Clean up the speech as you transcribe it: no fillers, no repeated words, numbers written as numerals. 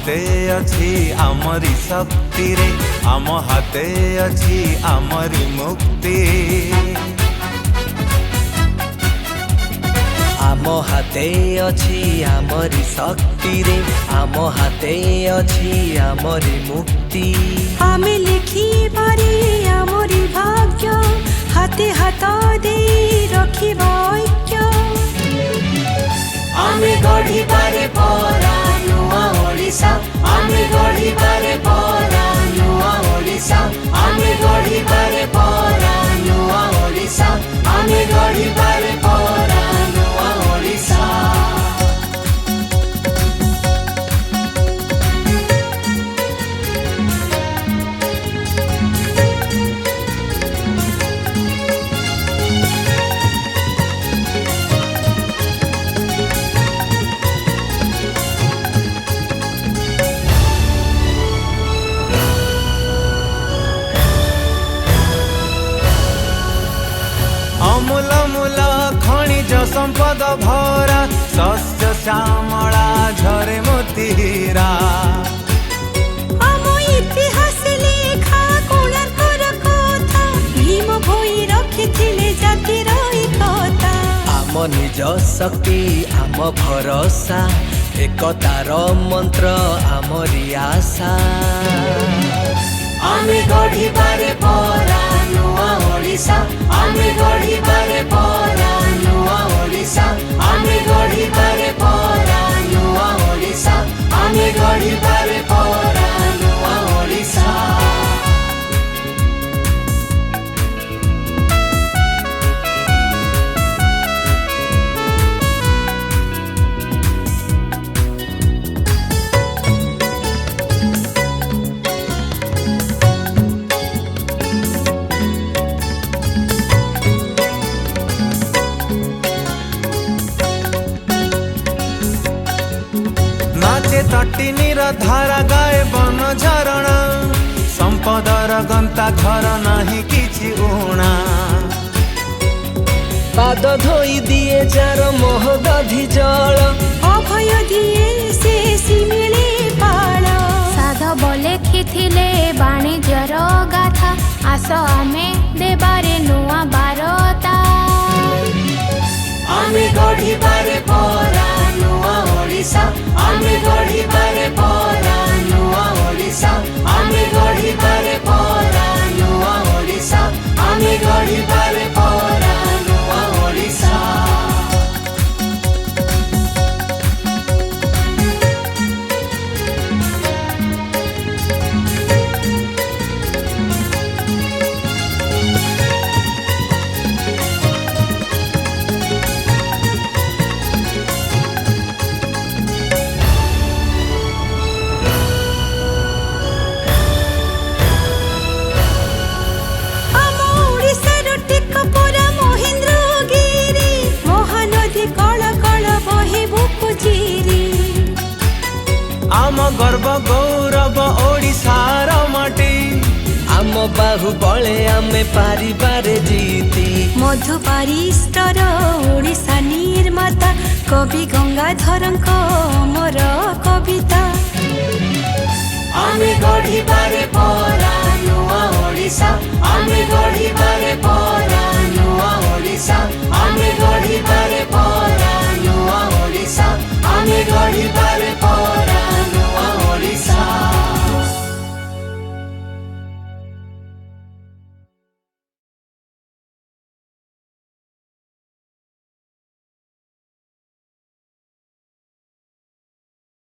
हाते अछि आमरी शक्ति रे आम हाते अछि आमरी मुक्ति आम हाते अछि आमरी शक्ति रे आम हाते अछि आमरी मुक्ति आमे लिखी पारे आमरी भाग्य हाते हाथ दे रखिबा ऐक्य आमे गढ़ी बारे परा नुआ ओडिसा आमे गढ़ी बारे परा नुआ ओडिसा आमे गढ़ी बारे परा नुआ ओडिसा आमे गढ़ी बारे परा नुआ ओडिसा अमूल मूल खनिज संपद भरा शस्य श्यामला झरे मोती हीरा आम इतिहास लेखा कोणार्कर कथा भीम भोई रखिथिले जातिर एकता आम निज शक्ति आम भरोसा एकतार मंत्र आमरी आशा आमे गढ़ी बारे परा नुआ ओडिसा आमे गढ़ी बारे परा नुआ ओडिसा आमे गढ़ी बारे परा नुआ ओडिसा आमे गढ़ी बारे परा नुआ ओडिसा नाचे तटिनीर धारा गाए बन झरणा संपदर गंता घर नाही किछि ऊणा पाद धोई दिए जार मोह दधि जल अभय दिए से सिमिले पाल साधव लेखिथिले वाणिज्यर गाथा आस आमे देबारे नुआ बारता आमे गढ़ी बारे परा नुआ ओडिसा आमे गढ़ी बारे परा नुआ ओडिसा आमे गढ़ी बारे परा नुआ ओडिसा आमे गढ़ी बारे परा नुआ ओडिसा आम ओडिसार टेकपुरा महेन्द्रगिरी महानदी कळ कळ बहे बुकुचिरी आम गर्व गौरव ओडिसार माटी आम बाहु बले आमे पारिबारे जीती मधुपारिष्टर ओडिसा निर्माता कवि गंगाधरଙ୍କ अमर कविता आमे गढ़ी बारे परा नुआ ओडिसा आमे गढ़ी बारे